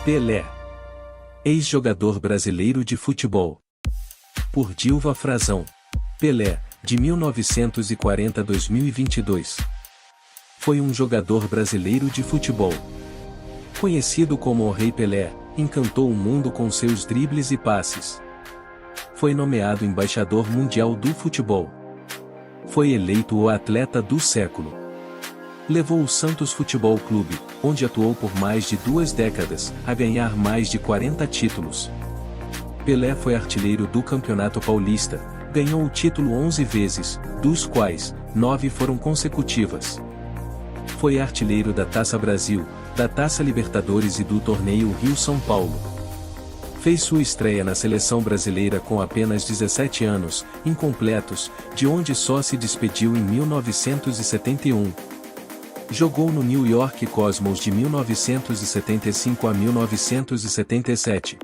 Pelé. Ex-jogador brasileiro de futebol. Por Dilva Frazão. Pelé, de 1940 a 2022. Foi um jogador brasileiro de futebol. Conhecido como o Rei Pelé, encantou o mundo com seus dribles e passes. Foi nomeado embaixador mundial do futebol. Foi eleito o atleta do século. Levou o Santos Futebol Clube, onde atuou por mais de 2 décadas, a ganhar mais de 40 títulos. Pelé foi artilheiro do Campeonato Paulista, ganhou o título 11 vezes, dos quais 9 foram consecutivas. Foi artilheiro da Taça Brasil, da Taça Libertadores e do Torneio Rio-São Paulo. Fez sua estreia na seleção brasileira com apenas 17 anos, incompletos, de onde só se despediu em 1971. Jogou no New York Cosmos de 1975 a 1977.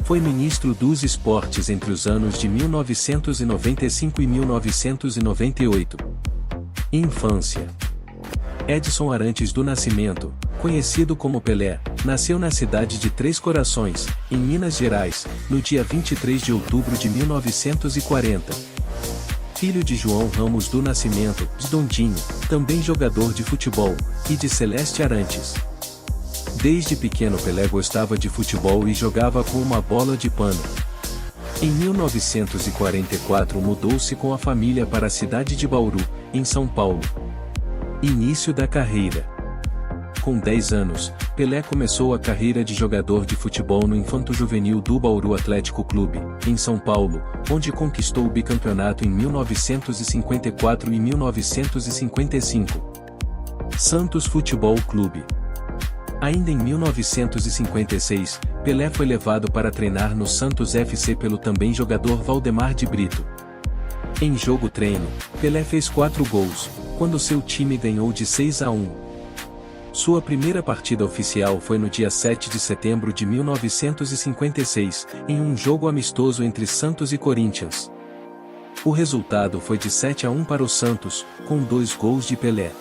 Foi ministro dos Esportes entre os anos de 1995 e 1998. Infância. Edson Arantes do Nascimento, conhecido como Pelé, nasceu na cidade de Três Corações, em Minas Gerais, no dia 23 de outubro de 1940. Filho de João Ramos do Nascimento, de Dondinho, também jogador de futebol, e de Celeste Arantes. Desde pequeno Pelé gostava de futebol e jogava com uma bola de pano. Em 1944 mudou-se com a família para a cidade de Bauru, em São Paulo. Início da carreira. Com 10 anos, Pelé começou a carreira de jogador de futebol no Infanto-Juvenil do Bauru Atlético Clube, em São Paulo, onde conquistou o bicampeonato em 1954 e 1955. Santos Futebol Clube. Ainda em 1956, Pelé foi levado para treinar no Santos FC pelo também jogador Valdemar de Brito. Em jogo-treino, Pelé fez 4 gols, quando seu time ganhou de 6-1. Sua primeira partida oficial foi no dia 7 de setembro de 1956, em um jogo amistoso entre Santos e Corinthians. O resultado foi de 7-1 para o Santos, com 2 gols de Pelé.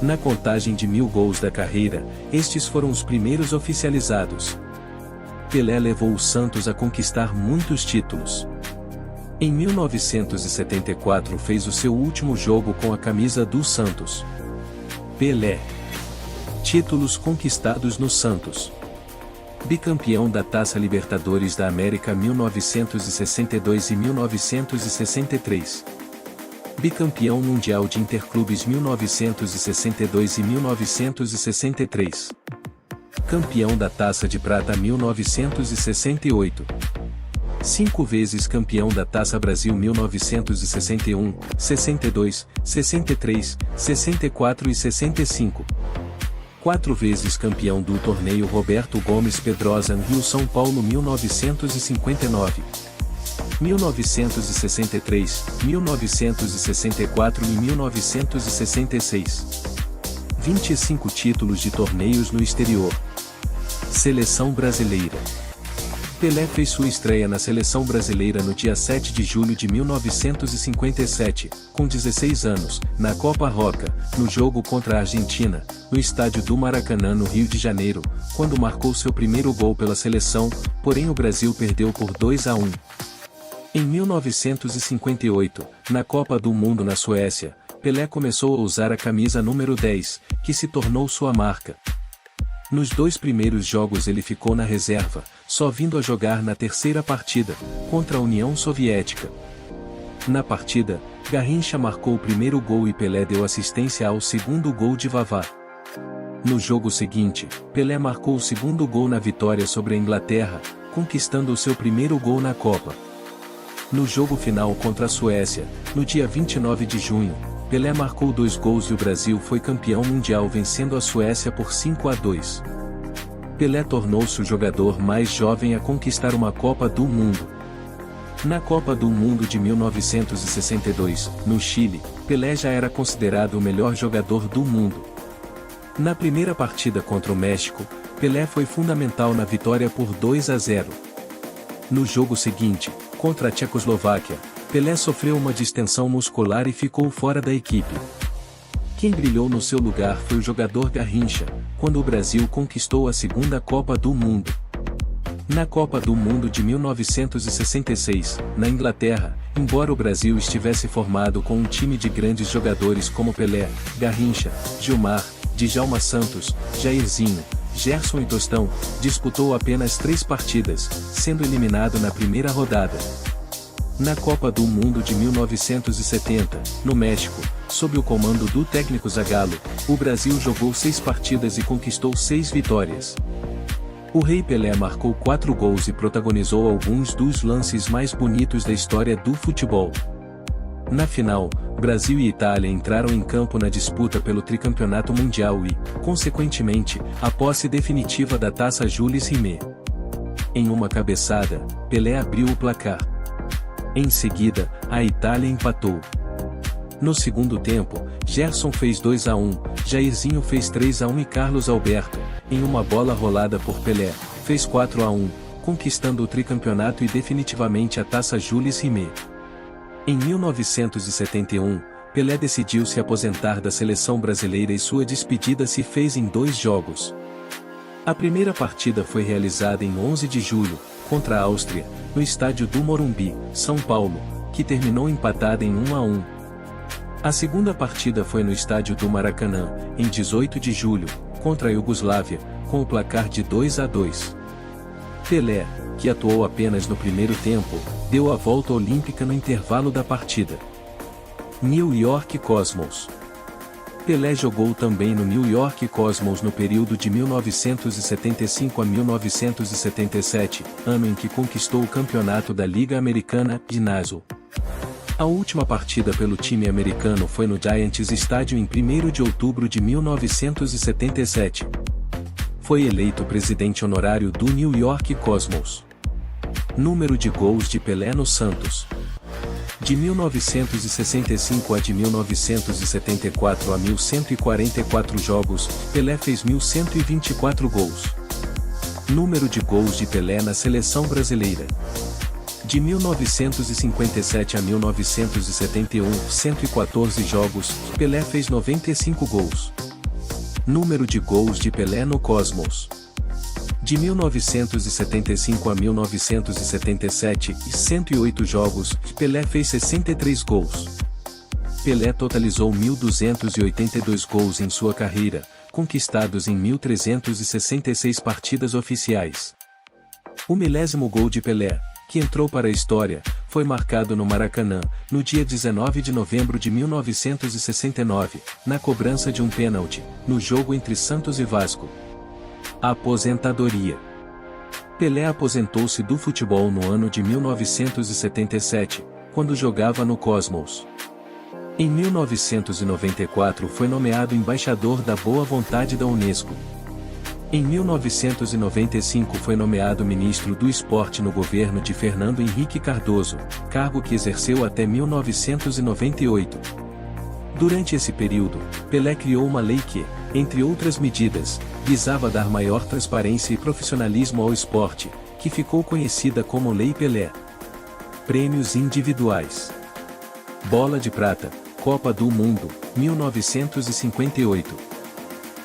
Na contagem de 1000 gols da carreira, estes foram os primeiros oficializados. Pelé levou o Santos a conquistar muitos títulos. Em 1974 fez o seu último jogo com a camisa do Santos. Pelé. Títulos conquistados no Santos. Bicampeão da Taça Libertadores da América 1962 e 1963. Bicampeão mundial de Interclubes 1962 e 1963. Campeão da Taça de Prata 1968. 5 vezes campeão da Taça Brasil 1961, 62, 63, 64 e 65. 4 vezes campeão do torneio Roberto Gomes Pedrosa Rio-São Paulo 1959, 1963, 1964 e 1966. 25 títulos de torneios no exterior. Seleção Brasileira. Pelé fez sua estreia na seleção brasileira no dia 7 de julho de 1957, com 16 anos, na Copa Roca, no jogo contra a Argentina, no estádio do Maracanã no Rio de Janeiro, quando marcou seu primeiro gol pela seleção, porém o Brasil perdeu por 2-1. Em 1958, na Copa do Mundo na Suécia, Pelé começou a usar a camisa número 10, que se tornou sua marca. Nos 2 primeiros jogos ele ficou na reserva, só vindo a jogar na terceira partida, contra a União Soviética. Na partida, Garrincha marcou o primeiro gol e Pelé deu assistência ao segundo gol de Vavá. No jogo seguinte, Pelé marcou o segundo gol na vitória sobre a Inglaterra, conquistando o seu primeiro gol na Copa. No jogo final contra a Suécia, no dia 29 de junho, Pelé marcou 2 gols e o Brasil foi campeão mundial vencendo a Suécia por 5-2. Pelé tornou-se o jogador mais jovem a conquistar uma Copa do Mundo. Na Copa do Mundo de 1962, no Chile, Pelé já era considerado o melhor jogador do mundo. Na primeira partida contra o México, Pelé foi fundamental na vitória por 2-0. No jogo seguinte, contra a Tchecoslováquia, Pelé sofreu uma distensão muscular e ficou fora da equipe. Quem brilhou no seu lugar foi o jogador Garrincha, quando o Brasil conquistou a segunda Copa do Mundo. Na Copa do Mundo de 1966, na Inglaterra, embora o Brasil estivesse formado com um time de grandes jogadores como Pelé, Garrincha, Gilmar, Djalma Santos, Jairzinho, Gerson e Tostão, disputou apenas 3 partidas, sendo eliminado na primeira rodada. Na Copa do Mundo de 1970, no México, sob o comando do técnico Zagallo, o Brasil jogou 6 partidas e conquistou 6 vitórias. O Rei Pelé marcou 4 gols e protagonizou alguns dos lances mais bonitos da história do futebol. Na final, Brasil e Itália entraram em campo na disputa pelo tricampeonato mundial e, consequentemente, a posse definitiva da taça Jules Rimet. Em uma cabeçada, Pelé abriu o placar. Em seguida, a Itália empatou. No segundo tempo, Gerson fez 2-1, Jairzinho fez 3-1 e Carlos Alberto, em uma bola rolada por Pelé, fez 4-1, conquistando o tricampeonato e definitivamente a taça Jules Rimet. Em 1971, Pelé decidiu se aposentar da seleção brasileira e sua despedida se fez em 2 jogos. A primeira partida foi realizada em 11 de julho, contra a Áustria, no estádio do Morumbi, São Paulo, que terminou empatada em 1-1. A segunda partida foi no estádio do Maracanã, em 18 de julho, contra a Iugoslávia, com o placar de 2-2. Pelé, que atuou apenas no primeiro tempo, deu a volta olímpica no intervalo da partida. New York Cosmos. Pelé jogou também no New York Cosmos no período de 1975 a 1977, ano em que conquistou o campeonato da Liga Americana de Nassau. A última partida pelo time americano foi no Giants Stadium em 1º de outubro de 1977. Foi eleito presidente honorário do New York Cosmos. Número de gols de Pelé no Santos. De 1965 a de 1974 a 1.144 jogos, Pelé fez 1.124 gols. Número de gols de Pelé na seleção brasileira. De 1957 a 1971, 114 jogos, Pelé fez 95 gols. Número de gols de Pelé no Cosmos. De 1975 a 1977, 108 jogos, Pelé fez 63 gols. Pelé totalizou 1.282 gols em sua carreira, conquistados em 1.366 partidas oficiais. O 10º gol de Pelé, que entrou para a história, foi marcado no Maracanã, no dia 19 de novembro de 1969, na cobrança de um pênalti, no jogo entre Santos e Vasco. A aposentadoria. Pelé aposentou-se do futebol no ano de 1977, quando jogava no Cosmos. Em 1994 foi nomeado embaixador da Boa Vontade da Unesco. Em 1995 foi nomeado ministro do Esporte no governo de Fernando Henrique Cardoso, cargo que exerceu até 1998. Durante esse período, Pelé criou uma lei que, entre outras medidas, visava dar maior transparência e profissionalismo ao esporte, que ficou conhecida como Lei Pelé. Prêmios individuais. Bola de Prata, Copa do Mundo, 1958.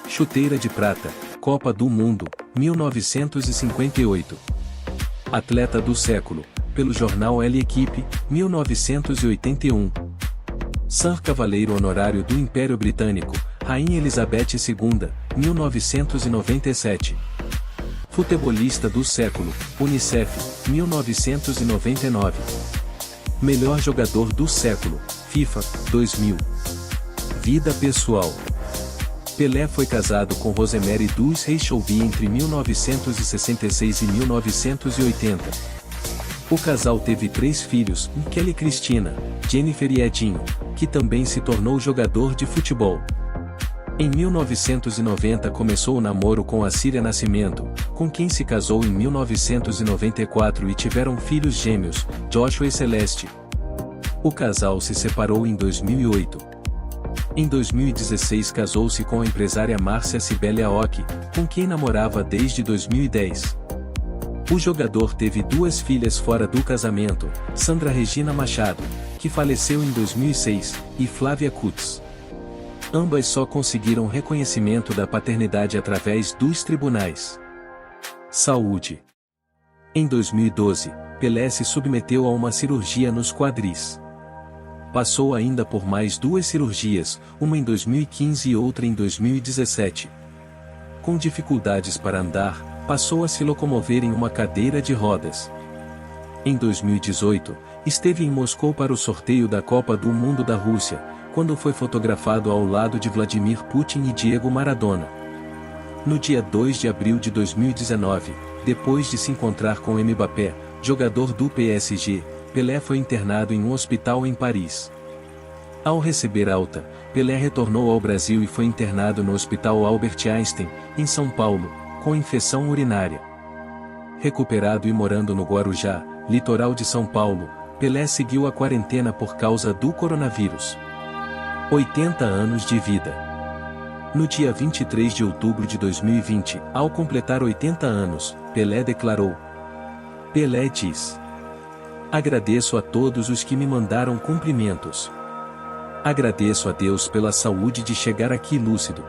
Chuteira de Prata, Copa do Mundo, 1958. Atleta do Século, pelo jornal L'Equipe, 1981. Sir Cavaleiro Honorário do Império Britânico, Rainha Elizabeth II, 1997. Futebolista do Século, Unicef, 1999. Melhor Jogador do Século, FIFA, 2000. Vida pessoal. Pelé foi casado com Rosemary dos Reis Chauvi entre 1966 e 1980. O casal teve 3 filhos, Kelly Cristina, Jennifer e Edinho, que também se tornou jogador de futebol. Em 1990 começou o namoro com a Círia Nascimento, com quem se casou em 1994 e tiveram filhos gêmeos, Joshua e Celeste. O casal se separou em 2008. Em 2016 casou-se com a empresária Márcia Cibele Aoki, com quem namorava desde 2010. O jogador teve 2 filhas fora do casamento, Sandra Regina Machado, que faleceu em 2006, e Flávia Kutz. Ambas só conseguiram reconhecimento da paternidade através dos tribunais. Saúde. Em 2012, Pelé se submeteu a uma cirurgia nos quadris. Passou ainda por mais 2 cirurgias, uma em 2015 e outra em 2017. Com dificuldades para andar, passou a se locomover em uma cadeira de rodas. Em 2018, esteve em Moscou para o sorteio da Copa do Mundo da Rússia, quando foi fotografado ao lado de Vladimir Putin e Diego Maradona. No dia 2 de abril de 2019, depois de se encontrar com Mbappé, jogador do PSG, Pelé foi internado em um hospital em Paris. Ao receber alta, Pelé retornou ao Brasil e foi internado no Hospital Albert Einstein, em São Paulo, com infecção urinária. Recuperado e morando no Guarujá, litoral de São Paulo, Pelé seguiu a quarentena por causa do coronavírus. 80 anos de vida. No dia 23 de outubro de 2020, ao completar 80 anos, Pelé declarou: Pelé diz: agradeço a todos os que me mandaram cumprimentos. Agradeço a Deus pela saúde de chegar aqui lúcido.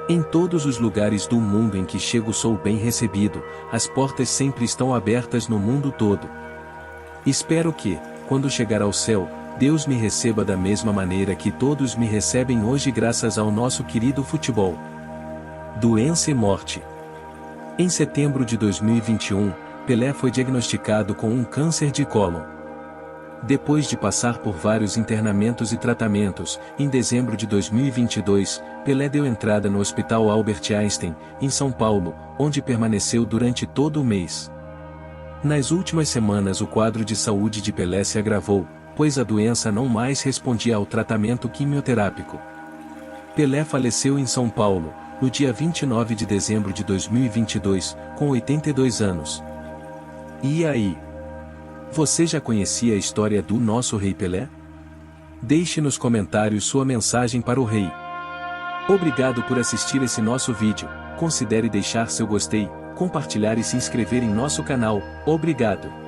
Em todos os lugares do mundo em que chego sou bem recebido, as portas sempre estão abertas no mundo todo. Espero que, quando chegar ao céu, Deus me receba da mesma maneira que todos me recebem hoje graças ao nosso querido futebol. Doença e morte. Em setembro de 2021, Pelé foi diagnosticado com um câncer de cólon. Depois de passar por vários internamentos e tratamentos, em dezembro de 2022, Pelé deu entrada no Hospital Albert Einstein, em São Paulo, onde permaneceu durante todo o mês. Nas últimas semanas o quadro de saúde de Pelé se agravou, pois a doença não mais respondia ao tratamento quimioterápico. Pelé faleceu em São Paulo, no dia 29 de dezembro de 2022, com 82 anos. E aí? Você já conhecia a história do nosso rei Pelé? Deixe nos comentários sua mensagem para o rei. Obrigado por assistir esse nosso vídeo, considere deixar seu gostei, compartilhar e se inscrever em nosso canal. Obrigado!